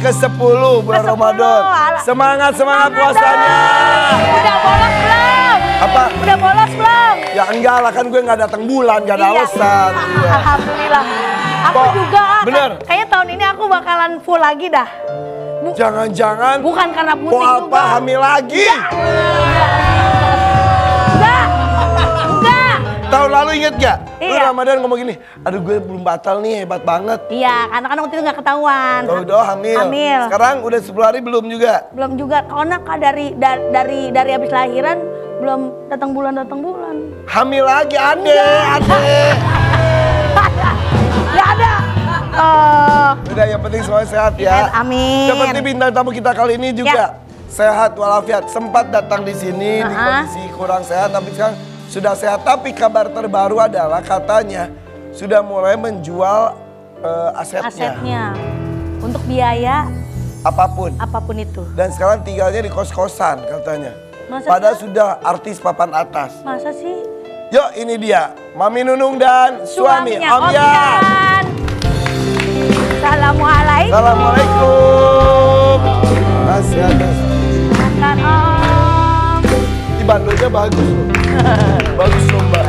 ke-10 bulan Ramadan. Semangat puasanya. Udah bolos belum? Apa? Udah bolos belum? Ya enggak lah, kan gue nggak datang bulan, nggak ada alasan. Iya. Alhamdulillah. Aku Kok, juga. bener? Kayaknya tahun ini aku bakalan full lagi dah. Jangan-jangan Bukan karena putih mau juga. apa hamil lagi? Enggak. Tahun lalu inget gak? Lu Iya. Ramadan ngomong gini, aduh gue belum batal nih, hebat banget. Iya, karena kan waktu itu nggak ketahuan. Tahu hamil. Hamil. Sekarang udah 10 hari belum juga? Belum juga, karena Kak dari habis lahiran belum datang bulan. Hamil lagi, ade. Nggak ada. Udah, yang penting semuanya sehat ya. Amin. Seperti bintang tamu kita kali ini juga sehat walafiat. Sempat datang di sini di kondisi kurang sehat, tapi sekarang sudah sehat. Tapi kabar terbaru adalah katanya sudah mulai menjual asetnya. Untuk biaya Apapun. itu. Dan sekarang tinggalnya di kos-kosan katanya. Masa Padahal sih? sudah artis papan atas. Masa sih? Yuk, ini dia Mami Nunung dan suami Om Yan. Assalamualaikum. Assalamualaikum. Masih ada. Makan Om. Di bandonya bagus loh. Bagus loh Mbak.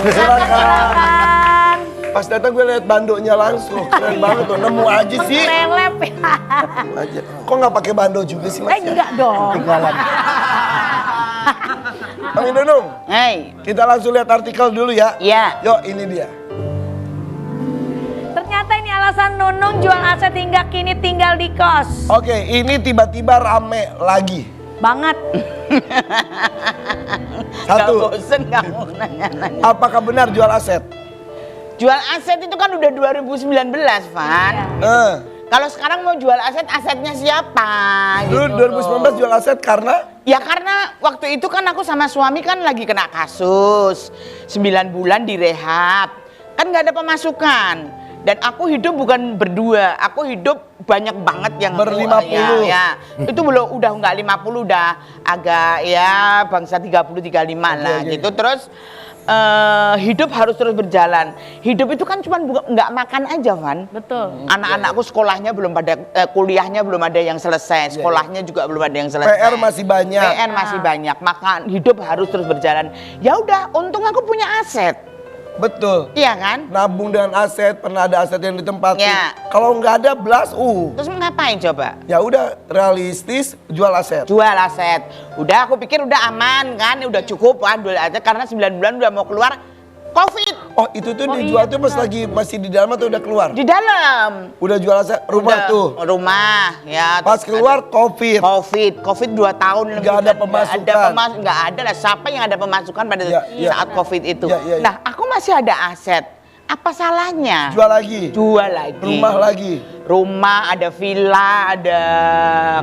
Silakan. Pas datang gue lihat bandonya langsung. Keren banget tuh. Nemu aja sih. Melelep ya. Nemu aja. Kok nggak pakai bando juga sih Mas? Enggak dong. Ketinggalan. Mami Nunung, Hai. kita langsung lihat artikel dulu ya. Iya. Yuk, ini dia. Ternyata ini alasan Nunung jual aset hingga kini tinggal di kos. Oke, ini tiba-tiba rame lagi. Banget. Gak Satu, bosen kamu nanya-nanya. apakah benar jual aset? Jual aset itu kan udah 2019, Van. Kalau sekarang mau jual aset, asetnya siapa? Dulu 2019 jual aset karena? Ya karena waktu itu kan aku sama suami kan lagi kena kasus. 9 bulan direhab. Kan gak ada pemasukan. Dan aku hidup bukan berdua, aku hidup banyak banget yang Ber-50. ya. Itu belum udah nggak 50, udah agak ya bangsa 30 35 lah gitu. Terus hidup harus terus berjalan. Hidup itu kan cuma nggak makan aja, Van. Betul. Anak-anakku sekolahnya belum pada kuliahnya belum ada yang selesai, sekolahnya juga belum ada yang selesai. PR masih banyak. PR masih banyak, maka hidup harus terus berjalan. Ya udah, untung aku punya aset. Betul. Iya kan? Nabung dengan aset, pernah ada aset yang ditempati. Ya. Kalau nggak ada blas, Terus ngapain coba? ya udah realistis jual aset. Jual aset. Udah aku pikir udah aman kan, udah cukup kan jual aset karena 9 bulan udah mau keluar Covid. Oh, itu tuh dijual tuh pas lagi masih di dalam atau udah keluar? Di dalam. Udah jual aset rumah Udah, tuh. Rumah ya. Pas terus keluar Covid. Covid 2 tahun lebih. Nggak ada kan, pemasukan. Nggak ada lah. Siapa yang ada pemasukan pada saat Covid itu? Ya. Nah, aku masih ada aset. Apa salahnya? Jual lagi. Jual lagi. Rumah lagi. Rumah, ada villa, ada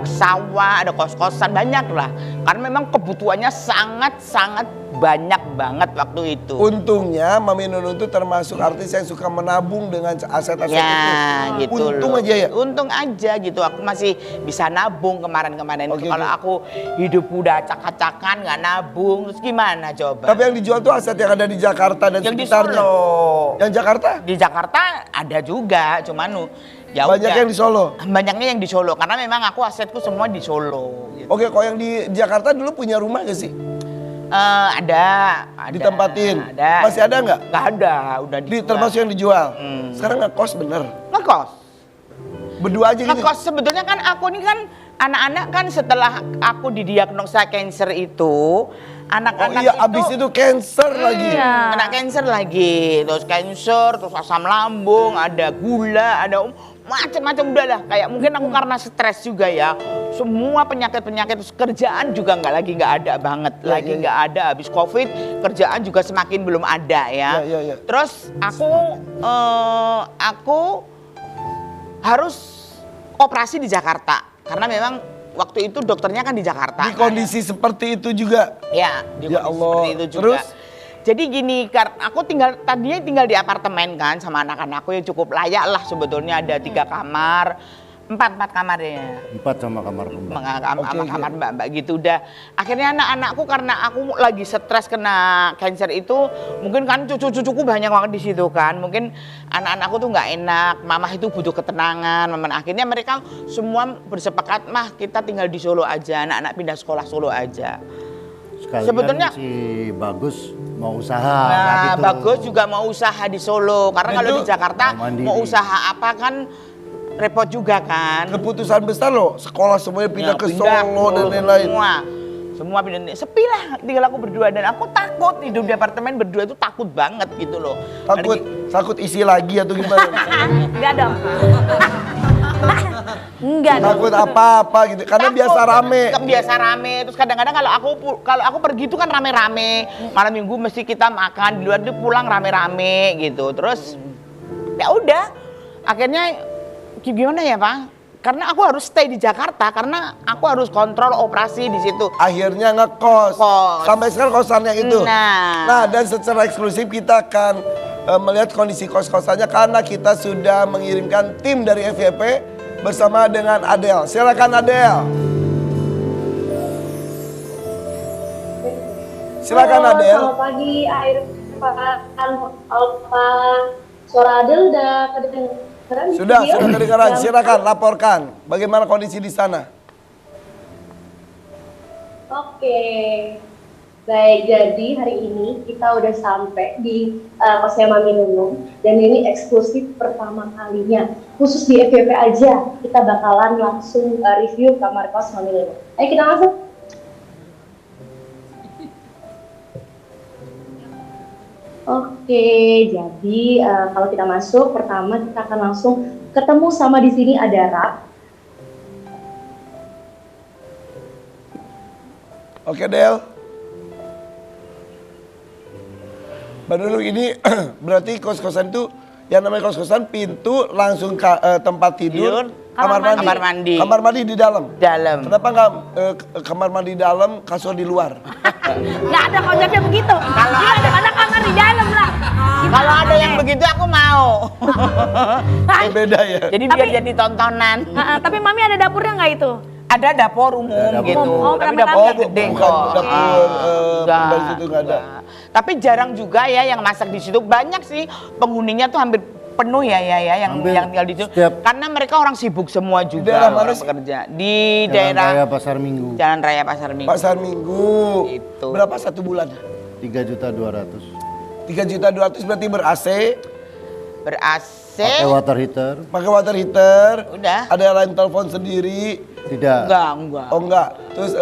sawah, ada kos-kosan, banyak lah. Karena memang kebutuhannya sangat-sangat banyak banget waktu itu. Untungnya Mami Nunung itu termasuk artis yang suka menabung dengan aset-aset itu. Ya, gitu Untung loh. aja ya. Untung aja gitu. Aku masih bisa nabung kemarin-kemarin. Oke, Kalau aku hidup udah acak-acakan nggak nabung, terus gimana coba? Tapi yang dijual tuh aset yang ada di Jakarta dan yang di sekitarnya. Solo. Yang Jakarta? Di Jakarta ada juga, cuman ya Banyak udah. yang di Solo. Banyaknya yang di Solo karena memang aku asetku semua di Solo. Gitu. Oke, kalau yang di Jakarta dulu punya rumah gak sih? Ada. Ditempatin? Ada. Masih ada nggak? Nggak ada, udah dijual. Termasuk yang dijual. Sekarang ngekos bener. Ngekos. Berdua aja gitu. Ngekos sebetulnya kan aku ini kan anak-anak kan setelah aku didiagnosa cancer itu, anak-anak Oh iya, abis itu cancer lagi. kena cancer lagi, terus cancer, terus asam lambung, ada gula, ada macam-macam udah lah. Kayak mungkin aku karena stres juga ya. Semua penyakit-penyakit terus kerjaan juga nggak ada banget, nggak ada. Habis Covid kerjaan juga semakin belum ada ya. Ya. Terus aku harus operasi di Jakarta karena memang waktu itu dokternya kan di Jakarta. Di kondisi seperti itu juga. Ya, di Ya kondisi Allah. seperti itu juga. Terus? Jadi gini, karena aku tadinya tinggal di apartemen kan sama anak-anakku yang cukup layak lah sebetulnya, ada 3 kamar, Empat kamarnya. 4 sama kamar kembang. Kamar mbak gitu udah. Akhirnya anak-anakku karena aku lagi stres kena cancer itu, mungkin kan cucu-cucuku banyak banget di situ kan. Mungkin anak-anakku tuh nggak enak, mama itu butuh ketenangan. Akhirnya mereka semua bersepakat, mah kita tinggal di Solo aja, anak-anak pindah sekolah Solo aja. Sekalian Sebetulnya si Bagus mau usaha. nah, gitu. Bagus juga mau usaha di Solo karena kalau di Jakarta mau mandiri. mau usaha apa kan repot juga kan. Keputusan besar loh, sekolah semuanya pindah Ya, ke Solo dan lain-lain. Semua pindah, sepi lah, tinggal aku berdua dan aku takut hidup di apartemen berdua itu takut banget gitu loh. Takut isi lagi atau gimana? Enggak dong. Enggak dong. Takut apa-apa gitu, karena Takut, biasa rame. Biasa rame, terus kadang-kadang kalau aku pergi itu kan rame-rame. Malam minggu mesti kita makan di luar itu pulang rame-rame gitu. Terus ya udah, akhirnya gimana ya Pak? Karena aku harus stay di Jakarta karena aku harus kontrol operasi di situ. Akhirnya ngekos. Kos. Sampai sekarang kosannya itu. Nah. Dan secara eksklusif kita akan melihat kondisi kos-kosannya karena kita sudah mengirimkan tim dari FYP bersama dengan Adel. Silakan Adel. Silakan Halo, Adel. selamat pagi, Alfa. Suara Adel udah kedengeran? Sudah Video? kedengaran. Yang- Silakan laporkan bagaimana kondisi di sana. Oke. Baik, jadi hari ini kita udah sampai di kosnya Mami Nunung dan ini eksklusif pertama kalinya. Khusus di FYP aja kita bakalan langsung review kamar kos Mami Nunung. Ayo kita masuk. Oke, jadi kalau kita masuk, pertama kita akan langsung ketemu sama di sini ada rak. Oke Del. Mbak Nunung ini berarti kos-kosan itu yang namanya kos-kosan pintu langsung tempat tidur, kamar mandi. Kamar mandi di dalam. Dalam. Kenapa nggak kamar mandi dalam, kasur di luar? Nggak ada konsepnya begitu. Kalau ada kamar di dalam lah. Kalau ada yang begitu aku mau. Beda ya. Jadi biar jadi tontonan. Tapi Mami ada dapurnya nggak itu? Ada dapur umum Ada dapur gitu. umum. Oh, Tapi kenapa dapurnya kami? gede Bukan kok. dapur, Enggak, di situ nggak ada. enggak. Tapi jarang juga ya yang masak di situ. Banyak sih penghuninya tuh hampir penuh ya yang Hampir tinggal di situ. setiap- Karena mereka orang sibuk semua juga. daerah mana orang sih? pekerja. Di Jalan daerah Raya Pasar Minggu. Jalan Raya Pasar Minggu. Pasar Minggu. Itu. Berapa satu bulan? 3.200.000. 3.200.000 berarti ber-AC, Ber-AC. Pakai water heater? pakai water heater. Udah. Ada line telepon sendiri. Tidak. Enggak. Oh enggak. Terus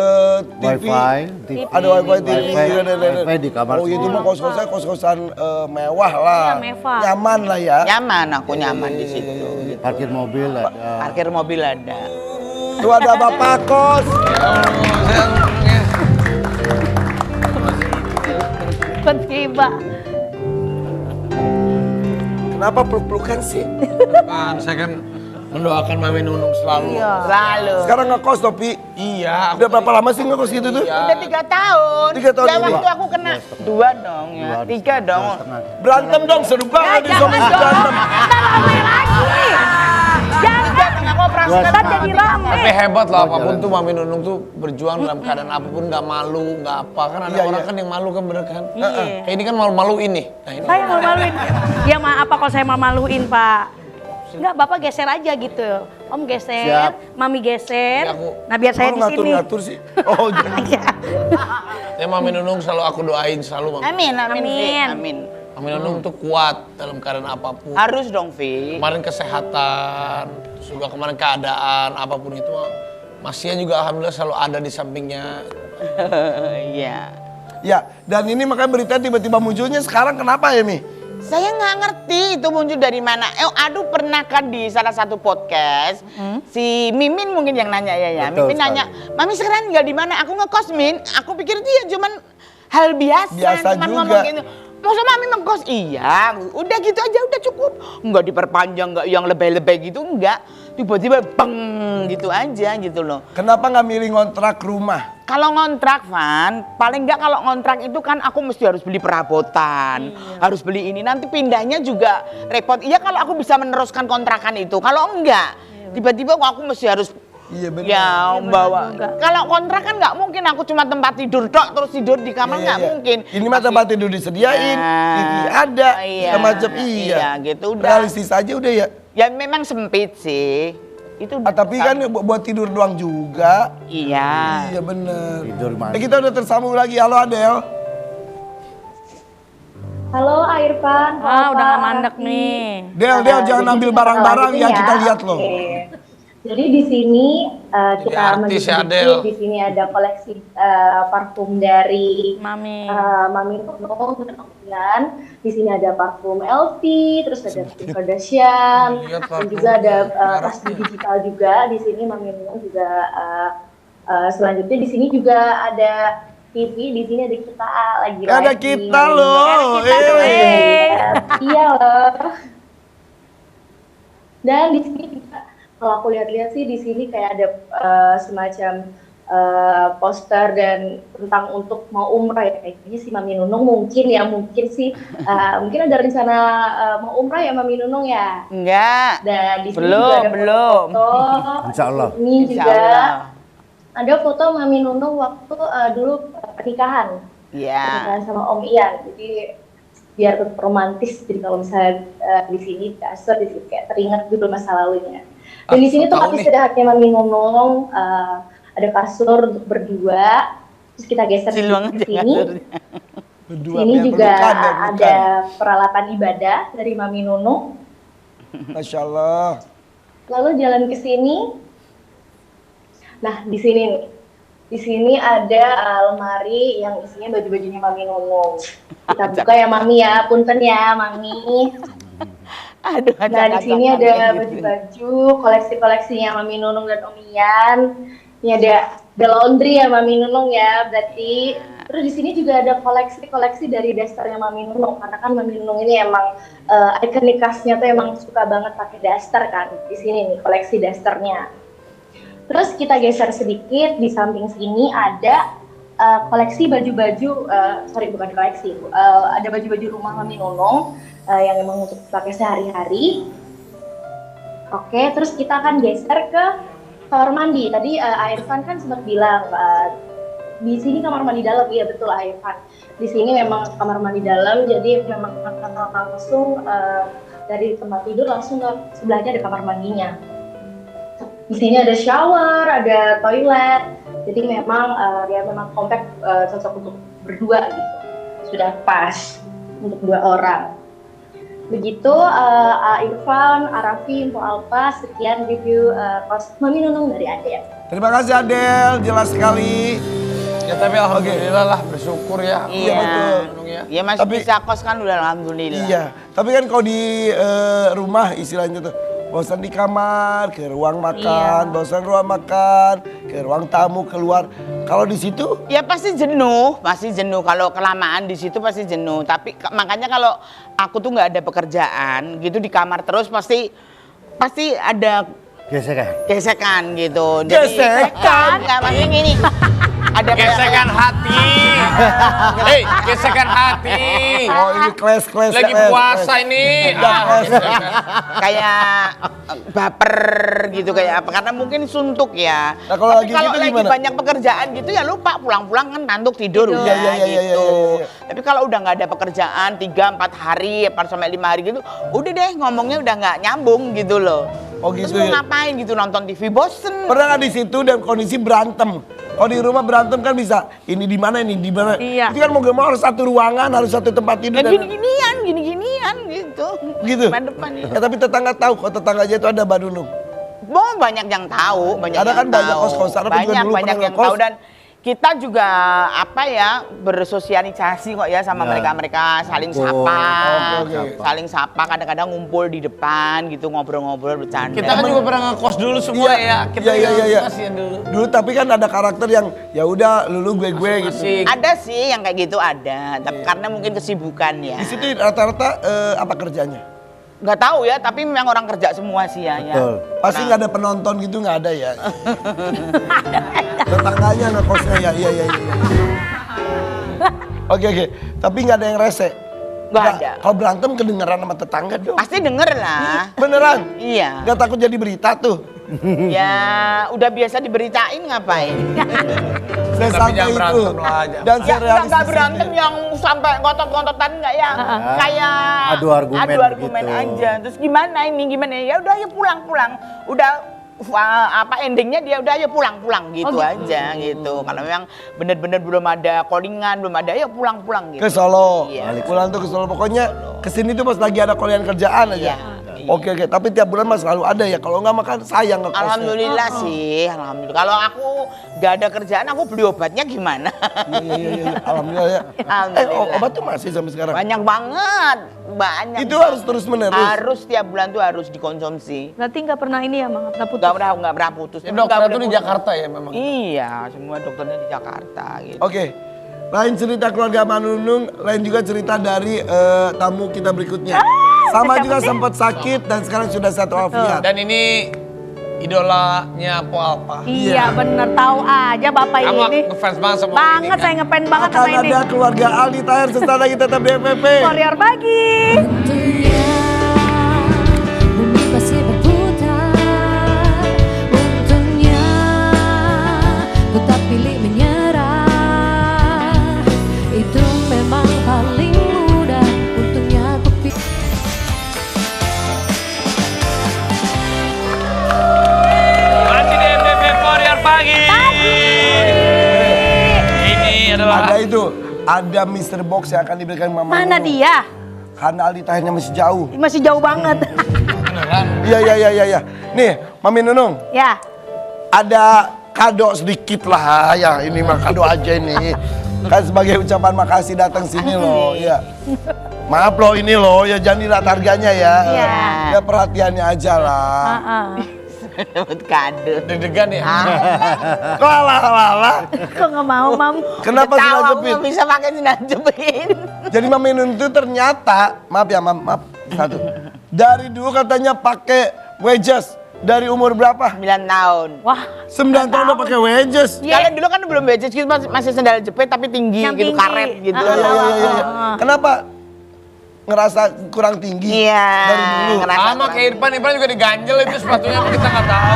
TV. Wifi, TV. Ada wifi, TV. Wifi di kamar Oh itu semua. mah kos-kosan mewah lah. Iya, mewah. Nyaman lah ya. Nyaman, aku nyaman di situ. Parkir mobil ada. Parkir mobil ada. Tuh ada bapak kos. Tiba. Kenapa peluk-pelukan sih? Saya kan mendoakan Mami Nunung selalu. Iya. Lalu. Sekarang ngekos Topi. Iya, Udah berapa lama sih ngekos gitu tuh? Udah 3 tahun. 3 tahun ya, ini. waktu aku kena 2 dong ya. 3 dong. 2,5. Berantem dong, seru banget di Jangan Somis dong. berantem. Ntar rame lagi. Jangan. Aku operasi Dua- Ntar jadi rame. tapi hebat lah apapun jalan. tuh Mami Nunung tuh berjuang dalam keadaan apapun, nggak malu, nggak apa. Kan ada Iya, orang iya. kan yang malu kan bener kan? Iya. Kayak ini kan malu-malu ini. Nah ini. Saya malu-maluin. Ya maaf apa kalau saya malu-maluin Pak. Enggak, Bapak geser aja gitu. Om geser, Siap. Mami geser. Ya, aku- Nah biar saya Oh, di sini. ngatur-ngatur sih. Oh, gitu. Iya. Ya Mami Nunung selalu aku doain selalu Mami. Amin, amin, Amin. Fi, amin. Mami Nunung tuh kuat dalam keadaan apapun. Harus dong, Vi. Kemarin kesehatan, terus juga kemarin keadaan apapun itu, Masnya juga alhamdulillah selalu ada di sampingnya. Iya. Ya, dan ini makanya berita tiba-tiba munculnya sekarang kenapa ya Mi? Saya nggak ngerti itu muncul dari mana. Aduh pernah kan di salah satu podcast si Mimin mungkin yang nanya ya. Betul Mimin sekali. nanya, Mami sekarang tinggal di mana? Aku ngekos Min. Aku pikir itu ya cuman hal biasa. Biasa cuman juga. ngomong gitu. Masa Mami ngekos? Iya. Udah gitu aja udah cukup. Nggak diperpanjang, nggak yang lebay-lebay gitu enggak. Tiba-tiba bang gitu aja gitu loh. Kenapa nggak milih ngontrak rumah? Kalau ngontrak, Van, paling nggak kalau ngontrak itu kan aku mesti harus beli perabotan, harus beli ini. Nanti pindahnya juga repot. Iya kalau aku bisa meneruskan kontrakan itu. Kalau enggak, Tiba-tiba kok aku mesti harus Iya benar. ya bawa. juga. Kalau kontrak kan nggak mungkin aku cuma tempat tidur tok terus tidur di kamar nggak mungkin. Ini mah tempat tidur disediain, Nah, TV ada, iya, semacam iya, gitu udah. Realistis aja udah ya. Ya memang sempit sih. Itu Tapi kan buat tidur doang juga. iya. Iya bener. Tidur mana? Kita udah tersambung lagi. Halo Adel. Halo Irfan. Ah, halo, udah Pak. gak mandek nih. Del, jangan Jadi ambil kita barang-barang lanjutin ya, kita lihat loh. Oke. Jadi di sini kita artis ya, sedikit. Adel. Di sini ada koleksi parfum dari Mami. Mami Nunung dan Omian. Di sini ada parfum LV, terus ada Kim Kardashian, Lihat dan parfum juga ada merah tas nih. digital juga. Di sini Mami Nunung juga selanjutnya di sini juga ada TV. Di sini ada kita lagi. Ada live di kita Mami loh. Nunung. Ada kita tuh, Iya loh. Dan di sini juga kalau aku lihat-lihat sih di sini kayak ada semacam poster dan tentang untuk mau umrah ya kayaknya si Mami Nunung mungkin sih mungkin ada rencana mau umrah ya Mami Nunung ya. Enggak. Dan di sini Belum, juga ada belum. foto. Insya Allah. Ini Insya juga Allah. ada foto Mami Nunung waktu dulu pernikahan. Iya. Pernikahan sama Om Ian. Jadi biar tetap romantis. Jadi kalau misalnya di sini kasur di sini kayak teringat gitu masa lalunya. Dan di sini tahu tempat nih. istirahatnya Mami Nunung ada kasur untuk berdua. Terus kita geser Siluang ke aja sini. kasurnya. Berdua Sini ya, juga pelukan ya, pelukan. ada peralatan ibadah dari Mami Nunung. Masya Allah. Lalu jalan ke sini. Nah, di sini nih. Di sini ada lemari yang isinya baju-bajunya Mami Nunung. Kita buka ya Mami ya, punten ya Mami. Aduh, Nah, di sini ada baju-baju koleksi-koleksinya Mami Nunung dan Om Ian. Ini ada laundry ya Mami Nunung ya, berarti. Terus di sini juga ada koleksi-koleksi dari dasternya Mami Nunung. Karena kan Mami Nunung ini emang ikonik khasnya tuh emang suka banget pakai daster kan. Di sini nih koleksi dasternya. Terus kita geser sedikit, di samping sini ada koleksi baju-baju, bukan koleksi, ada baju-baju rumah Mami Nunung yang emang untuk pakai sehari-hari. Oke, terus kita akan geser ke kamar mandi. Tadi Irfan kan sempat bilang di sini kamar mandi dalam, iya betul Irfan. Di sini memang kamar mandi dalam, jadi memang langsung dari tempat tidur langsung ke sebelahnya ada kamar mandinya. Di sini ada shower, ada toilet, jadi memang ya memang compact, cocok untuk berdua gitu, sudah pas untuk 2 orang. Begitu Irfan, Arafi, Info Alpa, sekian review kos Mami Nunung dari Adel. Terima kasih Adel, jelas sekali. Ya tapi alhamdulillah lah, bersyukur ya. Iya, betul. Ya. Ya masih Tapi- bisa kos kan udah alhamdulillah. Iya, tapi kan kalau di rumah istilahnya tuh bosan di kamar, ke ruang makan, bosan ruang makan, ke ruang tamu, keluar. Kalau di situ Ya pasti jenuh. Kalau kelamaan di situ pasti jenuh. Tapi makanya kalau aku tuh nggak ada pekerjaan gitu di kamar terus pasti ada gesekan gitu. Gesekan? Nggak maksudnya gini. Ada Gesekan hati. Hei, gesekan hati. oh ini kles-kles. Lagi puasa ini. kayak baper gitu kayak apa karena mungkin suntuk ya. Nah, kalau Tapi lagi kalau gitu lagi gimana? banyak pekerjaan gitu ya lupa pulang-pulang kan ngantuk tidur udah Iya, iya, iya, gitu. iya. Tapi kalau udah nggak ada pekerjaan 3-4 hari 4-5 hari gitu, udah deh ngomongnya udah nggak nyambung gitu loh. Oh, Terus gitu mau ya? ngapain gitu nonton TV bosen. Pernah nggak di situ dan kondisi berantem? Kalau di rumah berantem kan bisa ini di mana ini di mana. Iya. Itu kan mau gak mau harus satu ruangan, harus satu tempat tidur. Dan Dan gini-ginian gitu. gitu. Depan-depan ya. Ya, tapi tetangga tahu kok tetangganya itu ada Badunung. Oh, banyak yang tahu, banyak Ada yang kan banyak tahu. kos-kosan, tapi juga dulu banyak pernah yang ngekos. tahu dan kita juga bersosialisasi kok ya sama mereka saling sapa, Oke. saling sapa kadang-kadang ngumpul di depan gitu ngobrol-ngobrol bercanda. Kita kan juga pernah ngekos dulu semua ya. Kita Iya. masih dulu. Dulu tapi kan ada karakter yang ya udah lulu gue gitu. Masing-masing. Ada sih yang kayak gitu ada, tapi karena mungkin kesibukan ya. Di situ rata-rata apa kerjanya? Nggak tahu ya, tapi memang orang kerja semua sih ya. Betul. Pasti nggak ada penonton gitu nggak ada ya. Tetangganya ngekosnya ya iya. Oke. Tapi nggak ada yang rese. Nggak ada. Kalau berantem kedengeran sama tetangga dong. Pasti denger lah. Beneran? Iya. Gak takut jadi berita tuh? Ya udah biasa diberitain ngapain. Saya Tapi santai jangan itu. berantem lah, jangan. Dan saya Ya, realistis. nggak berantem yang sampai ngotot-ngototan nggak ya? Kayak Adu argumen gitu. aja. Terus gimana ini gimana? Ya udah ya pulang. Udah apa endingnya dia udah ya pulang gitu aja gitu. Kalau memang bener-bener belum ada callingan, belum ada ya pulang gitu. Ke Solo. Iya. Pulang tuh ke Solo. Pokoknya kesini tuh pas lagi ada callingan kerjaan aja. Iya. Oke. Tapi tiap bulan mas selalu ada ya. Kalau nggak makan sayang ngekosnya. Alhamdulillah sih, alhamdulillah. Kalau aku nggak ada kerjaan, aku beli obatnya gimana? Iya. Alhamdulillah ya. Alhamdulillah. Obat tuh masih sampai sekarang? Banyak banget, banyak. Itu harus terus menerus. Harus tiap bulan tuh harus dikonsumsi. Berarti nggak pernah ini ya, Mang? Nggak putus. Nggak pernah putus. Ya, dokter Nggak itu di putus. Jakarta ya memang. Iya, semua dokternya di Jakarta gitu. Oke. Lain cerita keluarga Manunung, lain juga cerita dari tamu kita berikutnya. Sama juga sempat sakit dan sekarang sudah sehat walafiat. Dan ini idolanya Po Alpa. Iya bener, tahu aja bapak Kamu ini. ngefans banget sama Banget, ini, kan? saya ngefans banget Akan sama ini. ada keluarga Aldi Tahir sesaat lagi tetap di FVP. Warrior pagi. Dunia bumi pasti berputar. Untungnya ku tak pilih menyerah. Itu memang paling mudah. Untungnya ku pilih. Masih di FVP Warrior pagi. Ini adalah Ada itu, ada Mr. Box yang akan diberikan Mama Mana Nunung. dia? Karena Aldi Tahirnya masih jauh. Masih jauh banget. beneran. Iya. Nih, Mami Nunung, Ya. ada kado sedikit lah ya. Ini mah kado aja ini. Kan sebagai ucapan makasih datang sini loh, ya. Maaf loh ini loh, ya jangan dilihat harganya ya. Iya. Ya perhatiannya aja lah. Dapat kado. Deg-degan ya. Kok ala-ala? Kok nggak mau, Mam? Kenapa Tahu sudah aku jepit? nggak bisa pakai sendal jepit. Jadi Mami Nunung itu ternyata, maaf ya maaf, satu. Dari dulu katanya pakai wedges. Dari umur berapa? 9 tahun. Wah, 9 tahun udah pakai wedges. Iya. Kalian dulu kan belum becet gitu masih sendal jepit tapi tinggi Yang gitu, tinggi. karet gitu. Iya. Kenapa ngerasa kurang tinggi Iya. dari dulu? ngerasa Sama kurang. kayak Irfan juga diganjel itu sepatunya apa kita nggak tahu.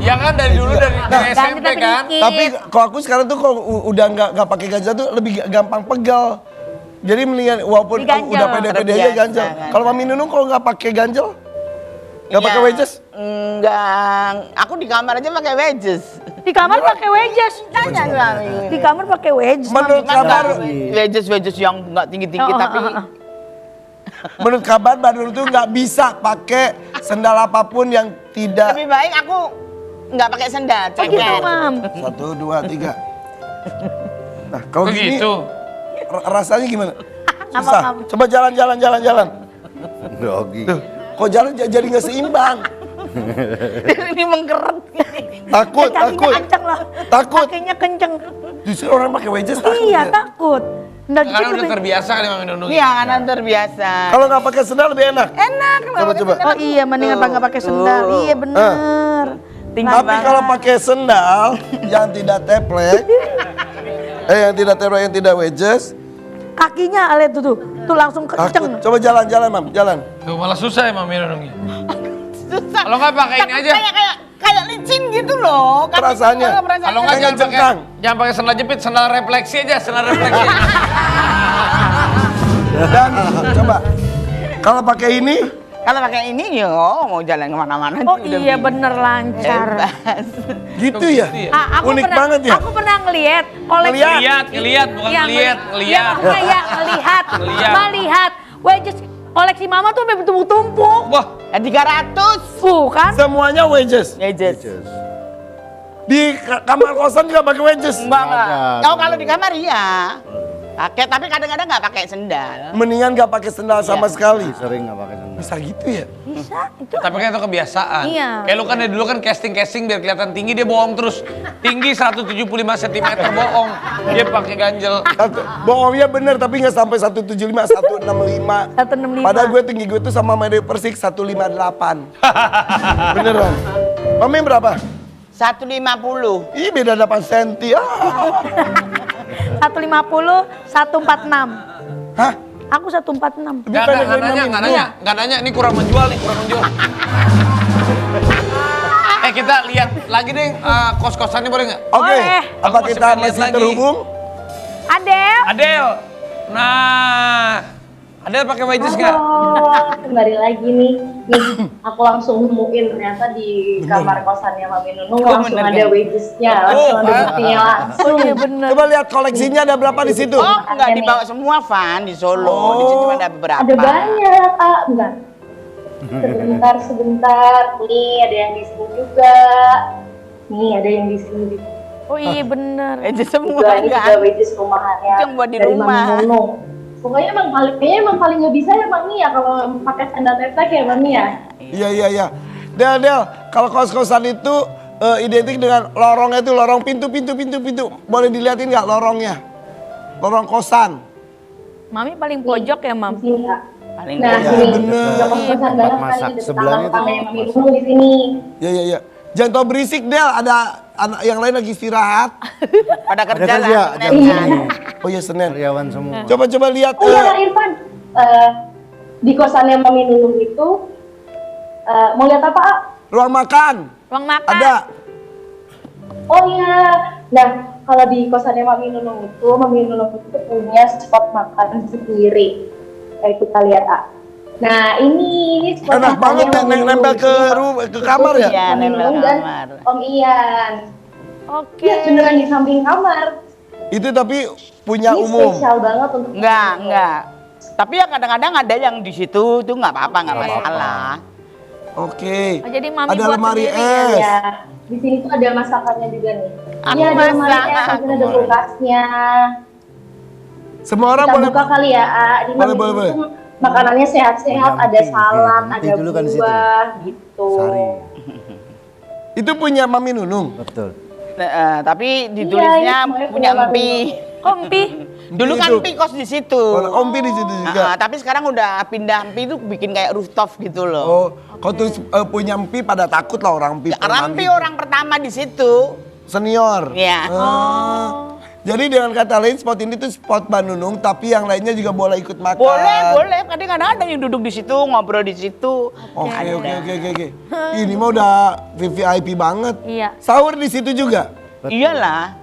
Ya kan dari dulu dari SMP kita kan. sedikit. Tapi kalau aku sekarang tuh kalau udah nggak pakai ganjel tuh lebih gampang pegal. Jadi mendingan walaupun Diganjel. udah pede-pede aja Terbiasa, ganjel. kan. Kalau Mami Nunung kalau nggak pakai ganjel, nggak pakai Iya. wedges? Enggak, aku di kamar aja pakai wedges. di kamar pakai wedges. Tanya Mami. Di kamar pakai wedges. Mam. Menurut kabar, wedges yang nggak tinggi-tinggi tapi menurut kabar Mbak Nunung tuh nggak bisa pakai sendal apapun yang tidak. lebih baik aku nggak pakai sendal, Oh gitu, ceker. Mam. 1, 2, 3. Nah kalau Kok gini gitu? rasanya gimana? Apa, Susah. Mam? Coba jalan. Grogi. Tuh, kok jalan jadi nggak seimbang? Ini mengkeret. Takut. Kakinya kenceng lah. Takut. Kakinya kenceng. Justru orang pakai wedges takut Iya, ya? takut. Sendal Karena jepit udah lebih- terbiasa kali Mami Nunung. Iya, karena terbiasa. Kalau nggak pakai sendal lebih enak. Enak. Coba. Oh iya, mendingan nggak pakai sendal. Iya bener. Tinggi Tapi banget. kalau pakai sendal yang tidak teplek, yang tidak wedges, Kakinya lihat tuh langsung kenceng. takut. Coba jalan, Mam, jalan. Tuh malah susah ya Mami Nunungnya. susah. Kalau nggak pakai ini aja. Kayak licin gitu loh. Kaki Perasaannya. juga perasaannya. Kalau nggak Kayak jangan pakai sandal jepit, sandal refleksi aja, sandal refleksi. Dan coba, kalau pakai ini, Kalau pakai ini yo mau jalan kemana-mana Oh tuh udah iya bingung. bener lancar. Bebas. gitu ya? Unik banget ya? Aku pernah ngeliat koleksi. Ngeliat, bukan Iya, ngeliat. Iya, maksudnya ya melihat. Ngeliat. Melihat. Wedges koleksi mama tuh sampai bertumpuk-tumpuk. Wah, 300. Kan? Semuanya wedges. Wedges. Di kamar kosan juga pakai wedges. Enggak. Ada. Oh kalau di kamar iya. Pakai tapi kadang-kadang nggak pakai sendal. Mendingan nggak pakai sendal sama sekali. Sering nggak pakai sendal. Bisa gitu ya? Bisa. Itu tapi kan itu kebiasaan. Iya. Kayak lu kan dari dulu kan casting biar kelihatan tinggi, dia bohong terus. Tinggi 175 cm bohong. Dia pakai ganjel. Bohongnya bener tapi nggak sampai 175, 165. 165. Padahal gue tinggi tuh sama Made Persik 158. Beneran. Mami berapa? 150. Ih beda 8 cm. 150, 146. Hah? Aku 146. Nggak nanya, ini kurang menjual nih, kurang menjual. Kita lihat lagi deh kos-kosannya boleh nggak? Oke, Boleh. apa Aku kita masih masih lihat lagi. terhubung? Adel. Nah, Adel pakai wedges nggak? Halo, kembali lagi nih. Aku langsung nemuin ternyata di kamar kosannya Mami Nunung langsung bener, ada kan? wedgesnya, langsung ada buktinya langsung. Iya bener. Coba lihat koleksinya ada berapa di situ? Oh, nggak dibawa semua, Van, di Solo. Di situ ada beberapa. Ada banyak, enggak. Sebentar. Nih ada yang di sini juga. Nih ada yang di sini juga. Oh iya bener. Wedges semua Ini juga kan? wedges rumahannya. Itu yang buat di dari rumah. Mami Nunung. Pokoknya emang paling nggak bisa ya Mami ya kalau pakai sandal tetek ya Mami ya. Iya. Del, kalau kos-kosan itu identik dengan lorongnya itu lorong pintu. Boleh dilihatin nggak lorongnya? Lorong kosan. Mami paling pojok ya, Mam? Di sini Kak. Paling Nah, pojok. sini bener. juga kos-kosan banget kan masak ini di sebelahnya tuh tetangga Mami masak. Nunung di sini. Iya. Jangan tau berisik, Del. Ada anak yang lain lagi istirahat. Pada kerja Ada lah. kerja jam Senin. segini. Oh iya, Senin. Karyawan semua. Coba lihat. Oh iya Kak Irfan, di kosannya Mami Nunung itu mau lihat apa? Ah? Ruang makan. Ruang makan. Ada. Oh iya, nah kalau di kosannya Mami Nunung itu punya spot makan sendiri. Kayak kita lihat ah. Nah ini spot Enak banget nempel ke kamar ya? Iya, Mami nempel Nunung dan kamar. Om Ian. Oke. Iya beneran di samping kamar. Itu tapi punya Ini umum. spesial banget untuk Enggak. Tapi ya kadang-kadang ada yang di situ tuh nggak apa-apa, nggak masalah. Oke. Oh, jadi Mami Ada buat lemari sendiri es. Ya, di sini tuh ada masakannya juga nih. Aku Iya ada lemari masak. es, kemudian ada kulkasnya. Semua orang Kita boleh. buka kali ya, A. Di Boleh, Mami boleh, Nunung tuh makanannya sehat-sehat, Menyamping, ada salad, ya, ada nanti dulu kan di situ. buah, gitu. Sari. Itu punya Mami Nunung. Betul. Tapi Iya, ditulisnya semuanya punya punya empi. Kompi. Dulu kan Itu. empi kos di situ. Oh, Ompi di situ juga. Tapi sekarang udah pindah empi itu bikin kayak rooftop gitu loh. Oh, kau tuh punya empi pada takut lah orang empi. Ya, karena empi orang pertama di situ. Senior. Iya. Jadi dengan kata lain spot ini tuh spot Mbak Nunung, tapi yang lainnya juga boleh ikut makan. Boleh. Kadang-kadang ada yang duduk di situ, ngobrol di situ. Oke. Ini mah udah VIP banget. Iya. Sahur di situ juga. Iyalah.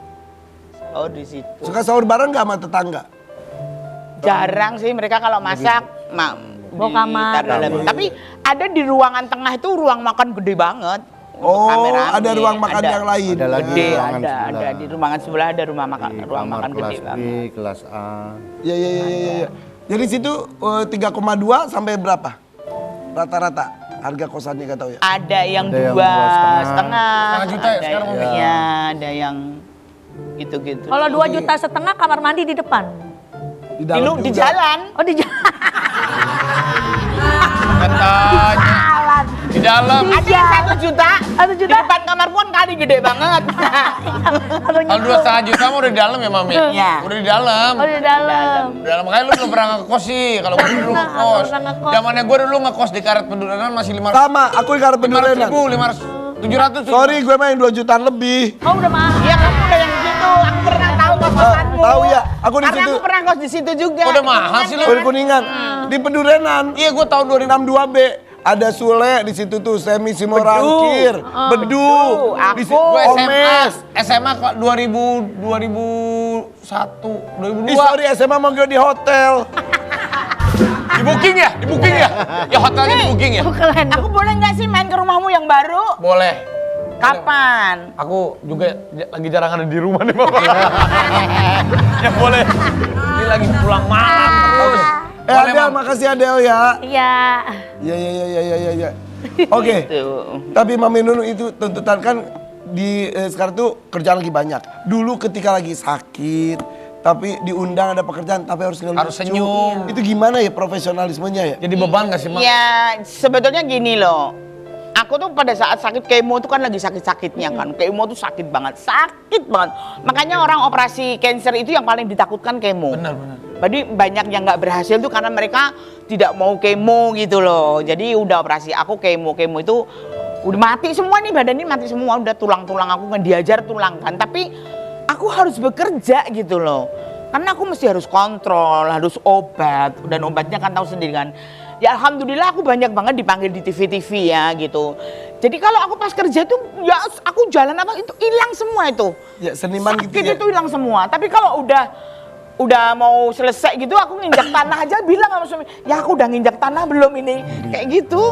Oh di situ. Suka sahur bareng gak sama tetangga? Jarang sih mereka kalau masak Bawa kamar. Tapi ada di ruangan tengah itu ruang makan gede banget. Untuk Oh, rame-rame. ada ruang makan yang lain. Ada lagi Gede, ruangan ada sebelah. di ruangan sebelah ada ruang makan Di ruang kamar makan kelas gede B, banget. kelas A. Iya. Jadi situ 3,2 sampai berapa? Rata-rata harga kosannya gak tahu ya. Ada yang Ada yang dua 2,5. setengah, Setengah juta ya ada sekarang, yang, Mami? iya, ada yang gitu-gitu. Kalau 2,5 juta kamar mandi di depan. Di di juga. jalan. Oh di jalan. Katanya. Di dalam. Ada yang 1 juta. 1 Di juta. depan kamar pun kali gede banget. Kalau Kalau 2,5 juta mah udah di dalam ya, Mami? Iya. Udah di dalam. Oh di dalam. Di dalam, makanya lu belum pernah ngekos sih. Kalau gue dulu ngekos. pernah ngekos. Zamannya gue dulu ngekos di Karet Pendurenan masih 500 Sama, aku di Karet Pendurenan. 700. Sorry, gue main 2 jutaan lebih. Oh udah mahal. Iya kamu udah yang situ. Aku pernah tahu kos-kosanmu. Tahu ya, aku di Karena situ. aku pernah kos di situ juga. Udah mahal sih lu. Oh, di Kuningan. Di Pendurenan. Iya, gue tahun 62B. Ada Sule di situ tuh, Semi Simorangkir, Bedu, di situ Aku. gue Omes. SMA kok 2001, 2002. Sorry, SMA mau gue di hotel. Di booking ya? Ya hotelnya di booking ya? Keren. Aku boleh nggak sih main ke rumahmu yang baru? Boleh. Kapan? Aku juga lagi jarang ada di rumah nih, Bapak. Ya boleh. Ini lagi pulang malam terus. Boleh, Adel, Mam. makasih Adel ya. Iya. Iya. Oke. Gitu. Tapi Mami Nunung itu tuntutan kan di sekarang tuh kerjaan lagi banyak. Dulu ketika lagi sakit, tapi diundang ada pekerjaan, tapi harus ngelucu. Harus senyum. Itu gimana ya profesionalismenya ya? Jadi beban gak sih, Mak? Ya sebetulnya gini loh. Aku tuh pada saat sakit kemo tuh kan lagi sakit-sakitnya kan. Kemo tuh sakit banget. Makanya orang operasi cancer itu yang paling ditakutkan kemo. Benar. Jadi banyak yang nggak berhasil tuh karena mereka tidak mau kemo gitu loh. Jadi udah operasi aku kemo itu udah mati semua nih, badan ini mati semua, udah tulang-tulang aku kan diajar tulang kan. Tapi aku harus bekerja gitu loh. Karena aku mesti harus kontrol, harus obat, dan obatnya kan tahu sendiri kan. Ya alhamdulillah aku banyak banget dipanggil di TV-TV ya gitu. Jadi kalau aku pas kerja tuh ya aku jalan apa itu hilang semua itu. Ya seniman Sakit gitu ya. itu hilang semua. Tapi kalau udah mau selesai gitu aku nginjak tanah aja bilang sama suami, ya aku udah nginjak tanah belum ini? Kayak gitu.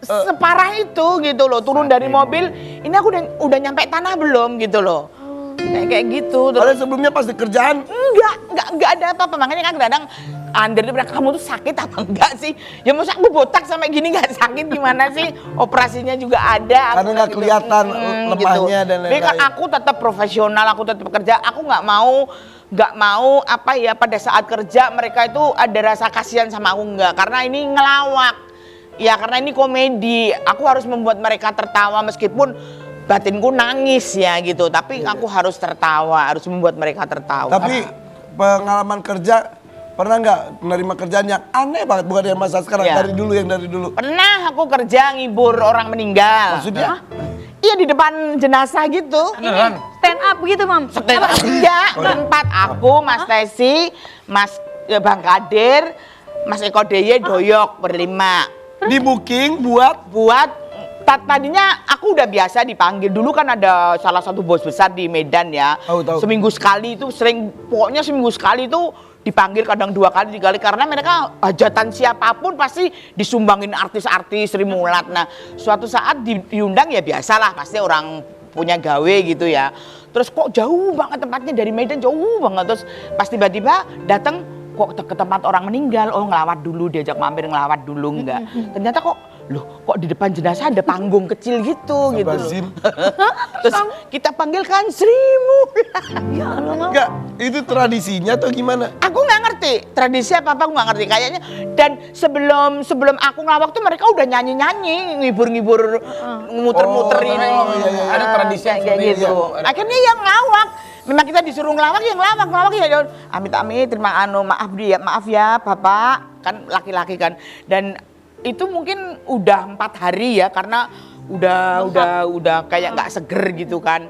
Separah itu gitu loh, turun dari mobil, ini aku udah nyampe tanah belum gitu loh. Kayak gitu. Padahal sebelumnya pas di kerjaan Enggak ada apa-apa. Makanya kan kadang Andre bilang, kamu tuh sakit apa enggak sih? Ya masa aku botak sampai gini nggak sakit gimana sih? Operasinya juga ada. Karena nggak kelihatan lemahnya dan Tapi kan lain-lain. aku tetap profesional, aku tetap kerja. Aku nggak mau apa ya pada saat kerja mereka itu ada rasa kasihan sama aku enggak. Karena ini ngelawak. Ya karena ini komedi. Aku harus membuat mereka tertawa meskipun batinku nangis ya gitu. Tapi aku harus tertawa, harus membuat mereka tertawa. Tapi pengalaman kerja pernah nggak menerima kerjaan yang aneh banget, bukan yang masa sekarang, Ya. dari dulu. Pernah aku kerja ngibur orang meninggal. Maksudnya? Iya di depan jenazah gitu. Beneran? Stand up gitu, Mam. Enggak, tempat aku, Mas Tesi, Mas Bang Kadir, Mas Eko Deye, Doyok berlima. Di booking buat Tadinya aku udah biasa dipanggil. Dulu kan ada salah satu bos besar di Medan ya. Tahu. Seminggu sekali itu pokoknya seminggu sekali itu dipanggil kadang 2 kali, 3 kali. Karena mereka hajatan siapapun pasti disumbangin artis-artis, Sri Mulat. Nah suatu saat diundang ya biasalah, pasti orang punya gawe gitu ya. Terus kok jauh banget tempatnya dari Medan, jauh banget. Terus pas tiba-tiba datang kok ke tempat orang meninggal, oh ngelawat dulu, diajak mampir ngelawat dulu, enggak. Ternyata kok di depan jenazah ada panggung kecil gitu gitu loh. Zin. Terus kita panggilkan Sri Mulat. Ya Allah, Mam. Enggak, itu tradisinya atau gimana? Aku nggak ngerti tradisi apa aku nggak ngerti kayaknya. Dan sebelum aku ngelawak tuh mereka udah nyanyi ngibur muter-muterin. iya. Ada tradisi yang kayak seperti gitu. itu. Akhirnya yang ngelawak. Memang kita disuruh ngelawak ya. Amit-amit, maaf ya Bapak, kan laki-laki kan. Dan itu mungkin udah 4 hari ya karena udah kayak nggak seger gitu kan.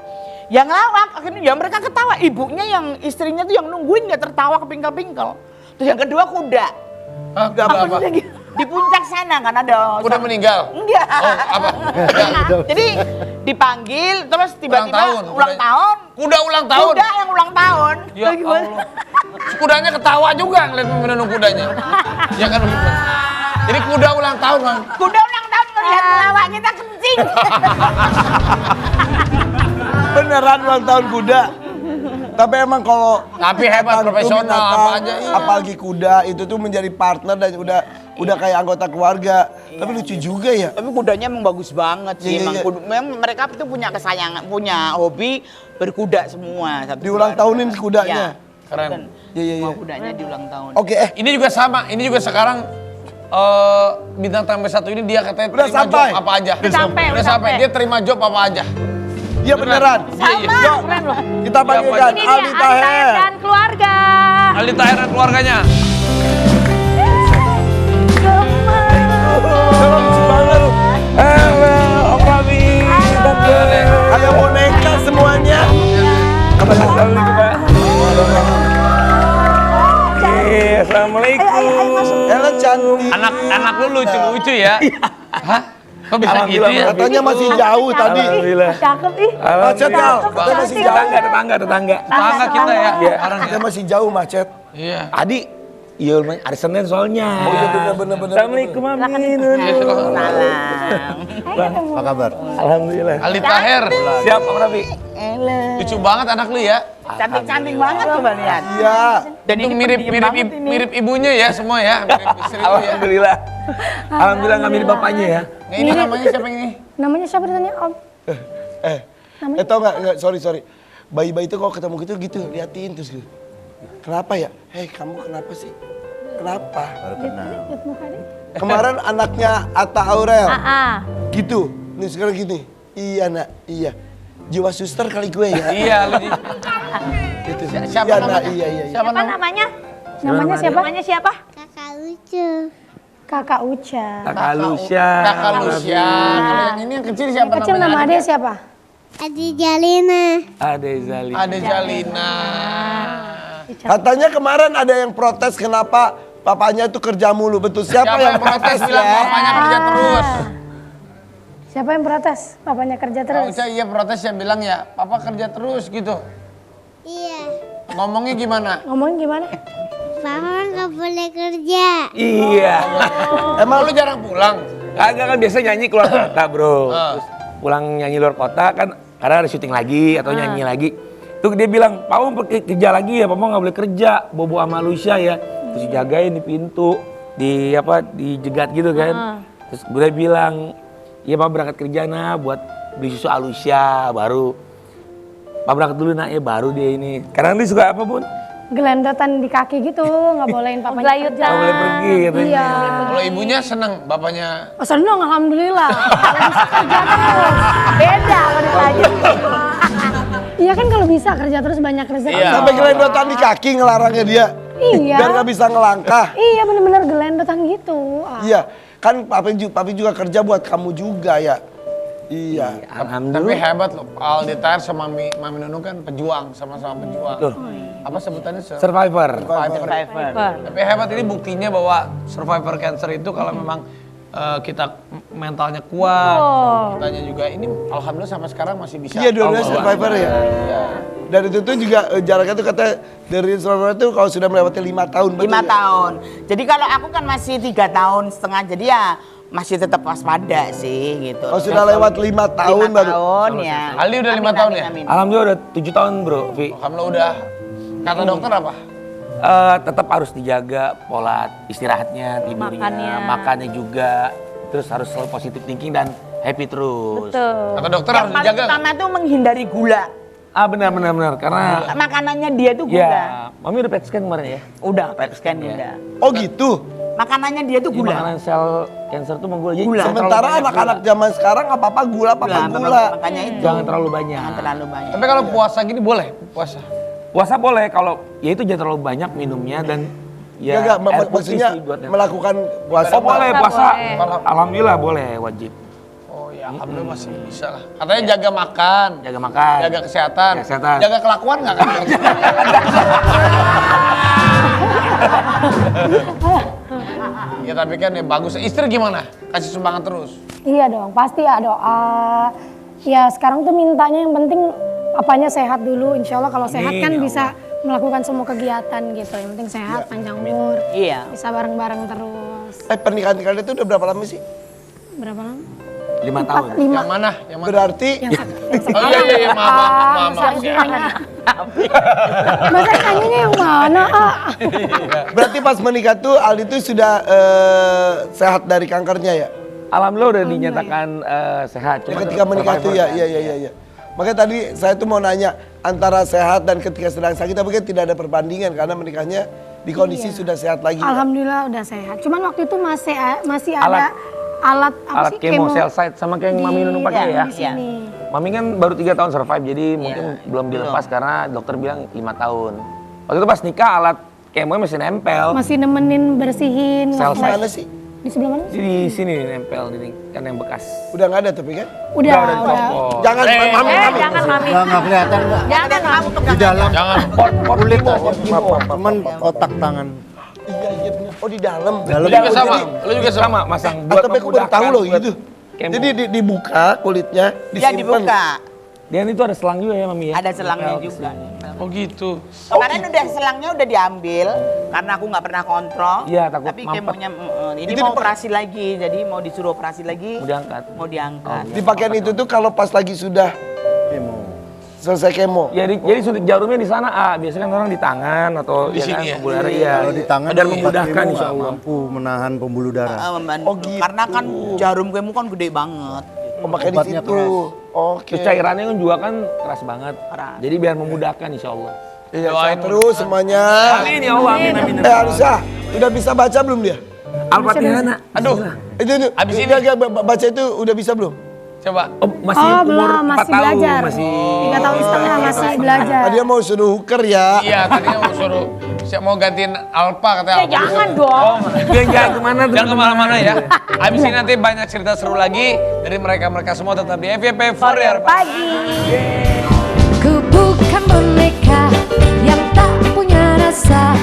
Yang ngelawak akhirnya ya mereka ketawa, ibunya yang istrinya tuh yang nungguin nggak tertawa kepingkel-pingkel. Terus yang kedua kuda. Enggak apa-apa. Di puncak sana kan ada. Udah meninggal? Enggak. Oh, apa? Jadi dipanggil terus tiba-tiba ulang tahun. Kuda ulang tahun? Kuda yang ulang tahun. Ya Allah. Kudanya ketawa juga ngeliat menenun kudanya. Ya kan? Jadi kuda ulang tahun kan? Kuda ulang tahun melihat melawak kita kencing. Beneran ulang tahun kuda. Tapi emang kalau Tapi hebat, hantu profesional, binatang, apa aja, iya. apalagi kuda itu tuh menjadi partner dan udah kayak anggota keluarga. Tapi lucu juga ya. Tapi kudanya emang bagus banget sih. Iya. Memang mereka itu punya kesayangan, punya hobi berkuda semua. Diulang tahunin kudanya. Keren. Iya. Semua kudanya diulang tahun. Oke, Ini juga sama, ini juga sekarang bintang tamu satu ini dia katanya Udah terima sampai. job apa aja. Udah sampai. Dia terima job apa aja. iya beneran. Sama, Yuk, keren loh. kita panggilkan Ini dia Aldi Aldi Taher Taher. dan keluarga. Aldi Taher dan keluarganya. Lucu banget. Halo, Om Rami. Ada boneka semuanya. Assalamualaikum, Pak. Assalamualaikum. Halo cantik. Anak lu lucu-lucu ya. Hah? Kok bisa gitu ya? Katanya masih jauh tadi. Alhamdulillah. Cakep ih. Macet kal. Katanya masih jauh. Tetangga. Tetangga kita ya. Sekarang ya. Katanya masih jauh macet. Iya. Adi, iya hari Senin soalnya. Oh iya bener. Assalamualaikum Mami. Salam. Apa kabar? Alhamdulillah. Aldi Taher. Siap Om Rafi. Lucu banget anak lu ya. Cantik-cantik banget coba lihat. Iya. Dan Itu ini mirip pendiam banget ini. mirip ibunya ya semua ya. Mirip istri lu ya. Alhamdulillah. Alhamdulillah nggak mirip bapaknya ya. Nah, ini namanya siapa ini? Namanya siapa ditanya Om? Tau nggak? Sorry. Bayi-bayi itu kalau ketemu gitu liatin terus gitu. Kenapa ya? Hei kamu kenapa sih? Kenapa? Baru kenal. Kemarin anaknya Atta Aurel. Gitu. Gitu. Nih sekarang gini. Iya nak, iya. Jiwa suster kali gue ya. Iya lu. Gitu. Siapa Iya, namanya? Nak, iya. Siapa Apa namanya? Namanya siapa? Namanya siapa? Kakak lucu. Kakak Uca. Kakak Lucia. Kakak Lucia. Kalau yang ini yang kecil siapa Kecil nama namanya? adek siapa? Adi Jalina. Ade Zali. Ada Jalina. Katanya kemarin ada yang protes kenapa papanya itu kerja mulu. Betul, siapa yang protes bilang ya? bapaknya kerja terus? Siapa yang protes? Papanya kerja Kak terus. Uca iya protes ya bilang ya, papa kerja terus gitu. Iya. Ngomongnya gimana? Ngomongin gimana? Papa nggak boleh kerja. Iya. Emang lu jarang pulang? Kagak kan biasa nyanyi keluar kota bro. Ah. Terus pulang nyanyi luar kota kan kadang ada syuting lagi atau nyanyi lagi. Tuh dia bilang, Papa mau kerja lagi ya, Papa nggak boleh kerja. Bobo sama Lucia ya. Terus dijagain di pintu, dijegat gitu kan. Terus gue bilang, iya Papa berangkat kerja nah buat beli susu Alusia baru. Papa berangkat dulu nak ya baru dia ini. Kadang dia suka apa Bun? Gelendotan di kaki gitu, nggak bolehin papanya kerja. Nggak boleh pergi katanya. Iya. Kalau ibunya seneng, bapaknya Oh, seneng, alhamdulillah. Kalau bisa kerja terus. Beda kalau ditanya. Iya kan kalau bisa kerja terus banyak rezeki. Iya. Sampai gelendotan di kaki ngelarangnya dia. Iya. Biar nggak bisa ngelangkah. Iya bener-bener gelendotan gitu. Ah. Iya, kan papi juga kerja buat kamu juga ya. Iya. tapi Alhamdulillah. hebat loh. Aldi Tahir sama Mami Nunu kan pejuang, sama-sama pejuang. Betul. Apa sebutannya? Survivor. Survivor. Tapi hebat ini buktinya bahwa survivor cancer itu kalau memang kita mentalnya kuat, kitanya juga ini alhamdulillah sampai sekarang masih bisa. Iya, dua-duanya survivor ya. Dan itu tuh juga jaraknya tuh kata dari survivor itu kalau sudah melewati 5 tahun. betul 5 ya? tahun. Jadi kalau aku kan masih 3 tahun setengah, jadi ya masih tetap waspada sih gitu. Oh, sudah lewat 5 tahun 5 baru. tahun ya. Aldi udah 5 tahun ya? Amin. Alhamdulillah udah 7 tahun bro, Vi. Alhamdulillah udah. Kata dokter apa? Tetap harus dijaga pola istirahatnya, tidurnya, makannya juga. Terus harus selalu positive thinking dan happy terus. Betul. Kata dokter Yang harus paling dijaga. utama tuh menghindari gula. Benar karena Makanannya dia tuh gula. ya, Mami udah PET scan kemarin ya. Udah PET scan udah. Oh gitu. Makanannya dia tuh Jadi gula. makanan sel cancer tuh menggula. Jadi Gula. jangan terlalu Sementara banyak anak-anak gula. zaman sekarang apa-apa gula, apa-apa gula. Makanya itu. Jangan terlalu banyak. Jangan terlalu banyak. Tapi kalau puasa gini boleh puasa. Puasa boleh kalau ya itu jangan terlalu banyak minumnya dan ya Enggak, air putih maksudnya sih buatnya. melakukan puasa. Oh boleh puasa. Boleh. Alhamdulillah boleh wajib. Oh ya alhamdulillah masih bisa lah. Katanya jaga makan, Jaga makan. jaga kesehatan, Jaga kesehatan. jaga kelakuan nggak kan? Ya tapi kan ya bagus. Istri gimana? Kasih sumbangan terus. Iya dong, pasti ya doa. Ya sekarang tuh mintanya yang penting apanya sehat dulu. Insya Allah kalau sehat kan bisa melakukan semua kegiatan gitu. Yang penting sehat, panjang umur, Iya. bisa bareng-bareng terus. Pernikahan kalian itu udah berapa lama sih? Berapa lama? 5 tahun. 5. Yang mana? Yang mana? Berarti Oh iya maaf. Masa tanyanya yang mana? berarti pas menikah tuh Aldi tuh sudah sehat dari kankernya ya? Alhamdulillah udah dinyatakan sehat. Ya, ketika menikah tuh ya, iya. Makanya tadi saya tuh mau nanya antara sehat dan ketika sedang sakit tapi kan tidak ada perbandingan karena menikahnya di kondisi sudah sehat lagi. Alhamdulillah udah sehat. Cuman waktu itu masih ada alat apa Alat sih? kemo, cell site sama kayak yang Mami Nunung pakai ya. Di sini. Mami kan baru 3 tahun survive jadi mungkin belum dilepas karena dokter bilang 5 tahun. Waktu itu pas nikah alat kemo masih nempel. Masih nemenin bersihin. Sel waktu- Mana sih? Di sebelah mana? Di sini nempel ini kan yang bekas. Udah nggak ada tapi kan? Udah. Jangan mami. Jangan mami. Nggak kelihatan nggak? Jangan kamu Di dalam Jangan. kulit cuman otak tangan. Iya benar. Oh di dalam. Dalam. Lu juga sama. Lu juga sama. Sama masang buat Tapi aku baru tahu loh buat itu. kemo. Jadi dibuka kulitnya, Ya disimpan. dibuka. Dan itu ada selang juga ya Mami ya. Ada selangnya juga. Oh gitu. Kemarin udah selangnya udah diambil karena aku nggak pernah kontrol. Iya, takut Tapi mampet. kemonya ini Itu mau dipakai- operasi lagi, jadi mau disuruh operasi lagi. Mau diangkat. Mau diangkat. Di pakaian itu tuh kalau pas lagi sudah selesai kemo. Jadi suntik jarumnya di sana biasanya kan orang di tangan atau Di ya sini kan, ya? pembuluh darah iya. Kalau di tangan dan nih, memudahkan kemo insya nggak Allah. mampu menahan pembuluh darah. Membantu. Oh, gitu. Karena kan jarum kemo kan gede banget. Pakai di Obatnya situ. keras. Oke. Terus cairannya kan juga kan keras banget. Keras. Jadi biar memudahkan insya Allah. Iya, Doain sehat terus semuanya. Amin ya Allah, amin. Arisa, udah bisa baca belum dia? Al-Fatihah nak. Aduh. Itu Abis ini. dia baca itu udah bisa belum? Coba. Oh, masih Oh umur belum, 4 masih tahun. belajar. Masih 3 tahun setengah masih belajar. Dia mau suruh huker ya. Iya tadinya mau suruh Siap mau gantiin Alpa katanya. Ya jangan dong. Jangan kemana tuh? Jangan kemana-mana ya. Abis ini nanti banyak cerita seru lagi dari mereka-mereka semua tetap di FYP For Your Pagi. Ku bukan boneka yang tak punya rasa.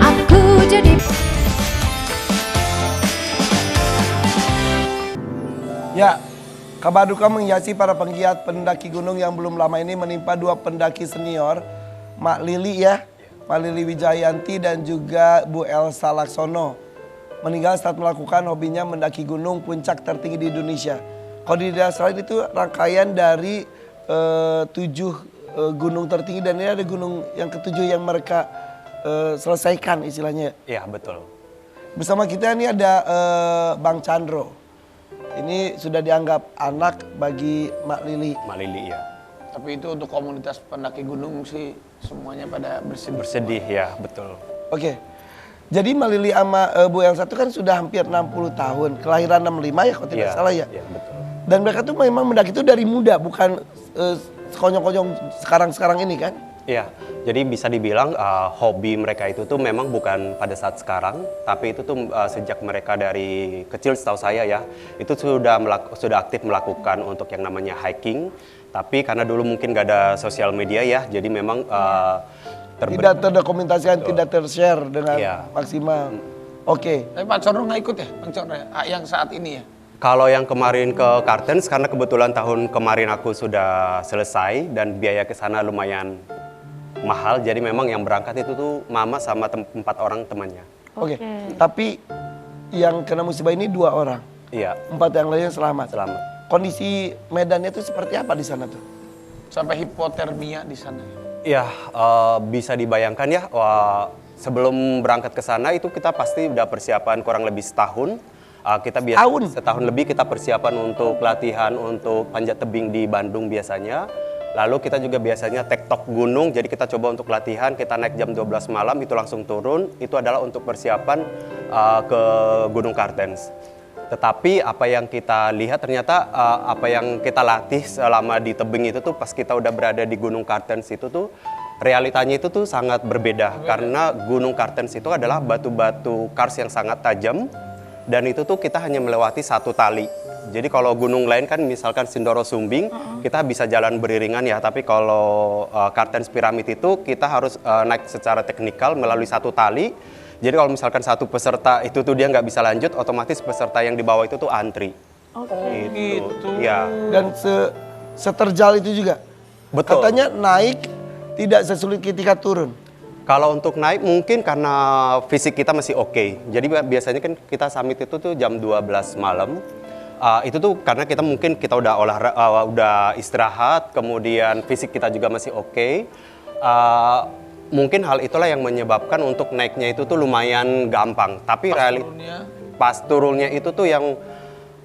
Aku jadi Ya, kabar duka menghiasi para penggiat pendaki gunung yang belum lama ini menimpa dua pendaki senior, Mak Lili ya, Mak Lili Wijayanti dan juga Bu Elsa Laksono. Meninggal saat melakukan hobinya mendaki gunung puncak tertinggi di Indonesia. Kalau di Australia itu rangkaian dari 7 gunung tertinggi dan ini ada gunung yang ketujuh yang mereka selesaikan istilahnya. Iya, betul. Bersama kita ini ada Bang Chandro. Ini sudah dianggap anak bagi Mak Lili. Mak Lili ya. Tapi itu untuk komunitas pendaki gunung sih semuanya pada bersedih. Bersedih ya, betul. Oke. Jadi Mak Lili sama Bu Elsa itu kan sudah hampir 60 tahun. Kelahiran 65 ya kalau tidak salah ya. Iya, betul. Dan mereka tuh memang mendaki itu dari muda, bukan sekonyong-konyong sekarang-sekarang ini kan? Iya, jadi bisa dibilang hobi mereka itu tuh memang bukan pada saat sekarang, tapi itu tuh sejak mereka dari kecil setahu saya ya, itu sudah aktif melakukan untuk yang namanya hiking. Tapi karena dulu mungkin gak ada sosial media ya, jadi memang tidak terdokumentasikan, tidak tershare dengan maksimal. Oke. Tapi Pak Condro nggak ikut ya, Bang Condro ya? Yang saat ini ya? Kalau yang kemarin ke Kartens, karena kebetulan tahun kemarin aku sudah selesai dan biaya ke sana lumayan mahal, jadi memang yang berangkat itu tuh mama sama 4 orang temannya. Oke. Tapi yang kena musibah ini 2 orang. Iya. 4 yang lainnya selamat. Selamat. Kondisi medannya itu seperti apa di sana tuh? Sampai hipotermia di sana. Iya, bisa dibayangkan ya, sebelum berangkat ke sana itu kita pasti udah persiapan kurang lebih setahun. Kita setahun lebih kita persiapan untuk latihan untuk panjat tebing di Bandung biasanya. Lalu kita juga biasanya tektok gunung, jadi kita coba untuk latihan, kita naik jam 12 malam, itu langsung turun, itu adalah untuk persiapan ke Gunung Kartens. Tetapi apa yang kita lihat ternyata apa yang kita latih selama di tebing itu tuh pas kita udah berada di Gunung Kartens itu tuh realitanya itu tuh sangat berbeda. Karena Gunung Kartens itu adalah batu-batu kars yang sangat tajam dan itu tuh kita hanya melewati 1 tali. Jadi kalau gunung lain kan misalkan Sindoro Sumbing, kita bisa jalan beriringan ya. Tapi kalau Kartens Pyramid itu kita harus naik secara teknikal melalui 1 tali. Jadi kalau misalkan satu peserta itu tuh dia nggak bisa lanjut, otomatis peserta yang di bawah itu tuh antri. Oke. Gitu. Ya. Dan seterjal itu juga? Betul. Katanya naik tidak sesulit ketika turun. Kalau untuk naik mungkin karena fisik kita masih oke. Jadi biasanya kan kita summit itu tuh jam 12 malam. Itu tuh karena kita mungkin kita udah istirahat, kemudian fisik kita juga masih oke. Mungkin hal itulah yang menyebabkan untuk naiknya itu tuh lumayan gampang. Tapi pas turunnya itu tuh yang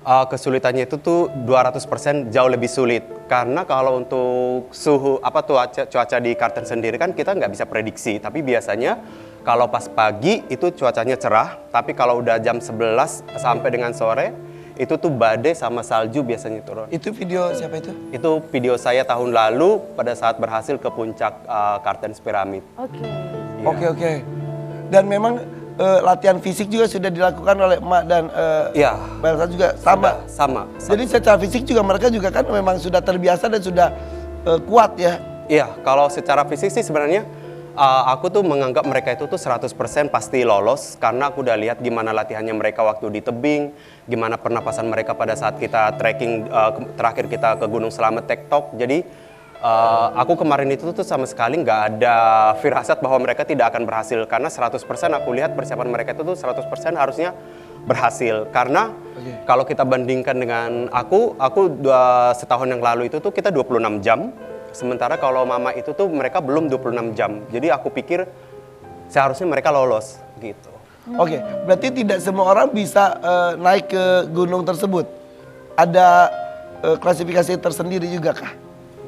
kesulitannya itu tuh 200% jauh lebih sulit. Karena kalau untuk cuaca di Kartens sendiri kan kita nggak bisa prediksi. Tapi biasanya kalau pas pagi itu cuacanya cerah. Tapi kalau udah jam 11 sampai dengan sore itu tuh badai sama salju biasanya turun. Itu video siapa itu? Itu video saya tahun lalu pada saat berhasil ke puncak Kartens Pyramid. Oke. Dan memang latihan fisik juga sudah dilakukan oleh Emak dan Mbak Elsa juga sama. Jadi secara fisik juga mereka juga kan memang sudah terbiasa dan sudah kuat ya. Iya, kalau secara fisik sih sebenarnya aku tuh menganggap mereka itu tuh 100% pasti lolos karena aku udah lihat gimana latihannya mereka waktu di tebing, gimana pernapasan mereka pada saat kita trekking terakhir kita ke Gunung Slamet Tektok. Jadi aku kemarin itu tuh sama sekali nggak ada firasat bahwa mereka tidak akan berhasil karena 100% aku lihat persiapan mereka itu tuh 100% harusnya berhasil karena kalau kita bandingkan dengan aku setahun yang lalu itu tuh kita 26 jam. Sementara kalau mama itu tuh mereka belum 26 jam. Jadi aku pikir seharusnya mereka lolos gitu. Oke, berarti tidak semua orang bisa naik ke gunung tersebut. Ada klasifikasi tersendiri juga kah?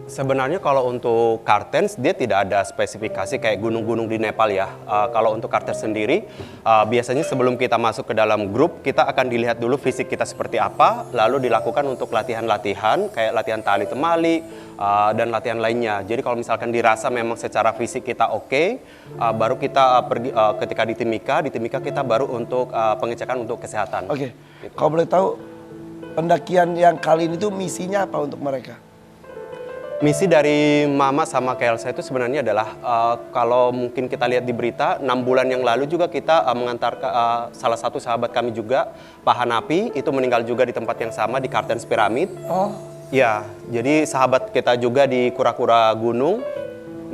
Sebenarnya kalau untuk kartens dia tidak ada spesifikasi kayak gunung-gunung di Nepal ya. Kalau untuk kartens sendiri, biasanya sebelum kita masuk ke dalam grup, kita akan dilihat dulu fisik kita seperti apa, lalu dilakukan untuk latihan-latihan kayak latihan tali temali dan latihan lainnya. Jadi kalau misalkan dirasa memang secara fisik kita oke, baru kita pergi ketika di Timika kita baru untuk pengecekan untuk kesehatan. Oke, kalau boleh tahu pendakian yang kali ini tuh misinya apa untuk mereka? Misi dari Mama sama Kelsa itu sebenarnya adalah kalau mungkin kita lihat di berita 6 bulan yang lalu juga kita mengantar salah satu sahabat kami juga Pak Hanapi itu meninggal juga di tempat yang sama di Kartens Pyramid. Oh. Ya, jadi sahabat kita juga di kura-kura gunung.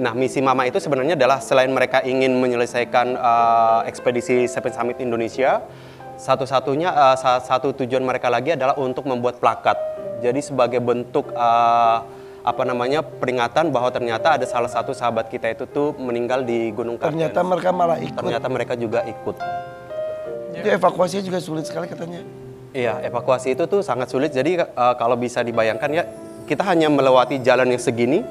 Nah, misi Mama itu sebenarnya adalah selain mereka ingin menyelesaikan ekspedisi Seven Summit Indonesia, satu tujuan mereka lagi adalah untuk membuat plakat. Jadi sebagai bentuk peringatan bahwa ternyata ada salah satu sahabat kita itu tuh meninggal di Gunung Kartens. Ternyata mereka malah ikut. Ternyata mereka juga ikut. Itu evakuasinya juga sulit sekali katanya. Iya, evakuasi itu tuh sangat sulit. Jadi kalau bisa dibayangkan ya, kita hanya melewati jalan yang segini.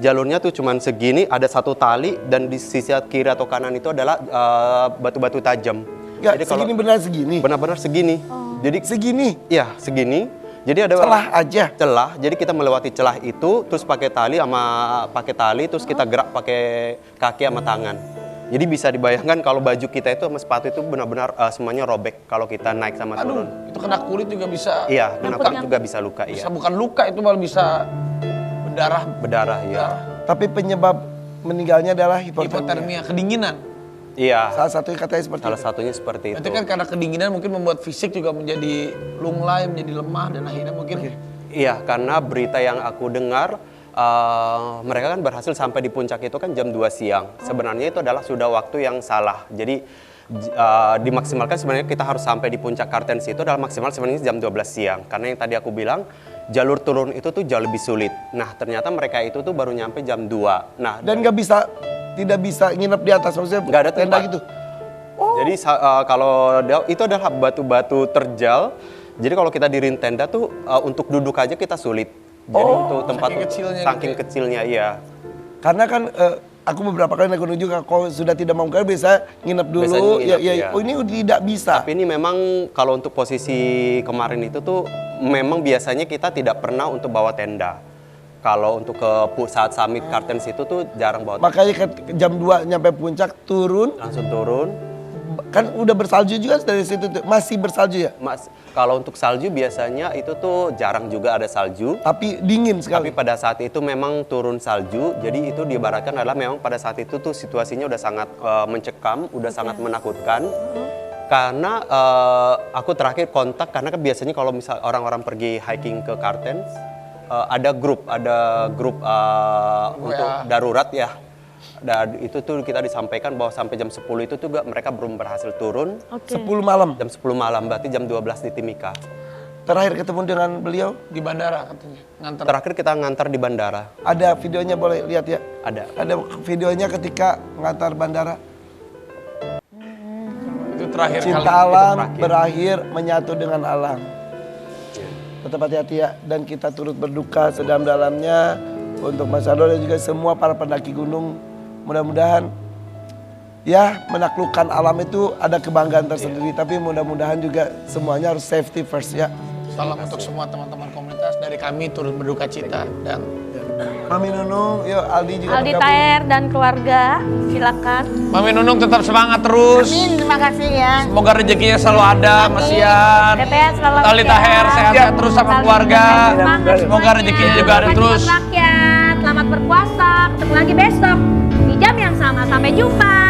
Jalurnya tuh cuman segini, ada satu tali dan di sisi kiri atau kanan itu adalah batu-batu tajam. Enggak, jadi segini benar segini. Benar-benar segini. Jadi segini. Iya, segini. Jadi ada celah aja. Celah. Jadi kita melewati celah itu terus pakai tali terus kita gerak pakai kaki sama tangan. Jadi bisa dibayangkan kalau baju kita itu sama sepatu itu benar-benar semuanya robek kalau kita naik sama turun. Itu kena kulit juga bisa. Iya, kena kulit juga bisa luka. Bisa bukan luka, itu malah bisa berdarah. Berdarah, ya. Tapi penyebab meninggalnya adalah hipotermia, kedinginan. Iya. Salah satunya katanya seperti Salah satunya seperti itu. Nanti kan karena kedinginan mungkin membuat fisik juga menjadi lunglai, menjadi lemah dan akhirnya mungkin. Iya, karena berita yang aku dengar mereka kan berhasil sampai di puncak itu kan jam 2 siang. Sebenarnya itu adalah sudah waktu yang salah. Jadi dimaksimalkan sebenarnya kita harus sampai di puncak Kartens itu adalah maksimal sebenarnya jam 12 siang. Karena yang tadi aku bilang jalur turun itu tuh jauh lebih sulit. Nah, ternyata mereka itu tuh baru nyampe jam 2. Nah, dan tidak bisa nginep di atas, maksudnya nggak ada tenda tempat gitu. Jadi kalau itu adalah batu-batu terjal. Jadi kalau kita diriin tenda tuh untuk duduk aja kita sulit. Jadi untuk tempat saking kecilnya, iya. Karena kan aku beberapa kali naik gunung juga, kalau sudah tidak mampu bisa nginep dulu. Nginep, Oh, ini tidak bisa. Tapi ini memang kalau untuk posisi kemarin itu tuh memang biasanya kita tidak pernah untuk bawa tenda. Kalau untuk ke saat summit Kartens itu tuh jarang bawa tenda. Makanya jam 2 nyampe puncak turun. Langsung turun. Kan udah bersalju juga dari situ tuh. Masih bersalju ya? Kalau untuk salju biasanya itu tuh jarang juga ada salju. Tapi dingin sekali. Tapi pada saat itu memang turun salju. Jadi itu diibaratkan adalah memang pada saat itu tuh situasinya udah sangat mencekam, udah sangat menakutkan. Karena aku terakhir kontak, karena kan biasanya kalau misal orang-orang pergi hiking ke Kartens, ada grup untuk darurat ya. Dan itu tuh kita disampaikan bahwa sampai jam 10 itu juga mereka belum berhasil turun. 10 malam? Jam 10 malam, berarti jam 12 di Timika. Terakhir ketemu dengan beliau? Di bandara katanya, nganter. Terakhir kita ngantar di bandara. Ada videonya, boleh lihat ya? Ada. Ada videonya ketika ngantar bandara. Itu terakhir Cinta kali. alam berakhir menyatu dengan alam. Tetap hati-hati ya, dan kita turut berduka sedalam-dalamnya untuk Mas Ardo dan juga semua para pendaki gunung. Mudah-mudahan ya menaklukkan alam itu ada kebanggaan tersendiri, tapi mudah-mudahan juga semuanya harus safety first ya. Salam untuk semua teman-teman komunitas, dari kami turut berduka cita dan Mami Nunung, yuk Aldi juga Aldi bergabung. Taher dan keluarga, silakan. Mami Nunung tetap semangat terus. Amin, terima kasih ya. Semoga rezekinya selalu ada, Mas Ian. Teteh selalu Aldi Taher sehat-sehat terus sama keluarga. Semoga rezekinya juga ada terus. Rakyat, selamat berpuasa. Ketemu lagi besok di jam yang sama. Sampai jumpa.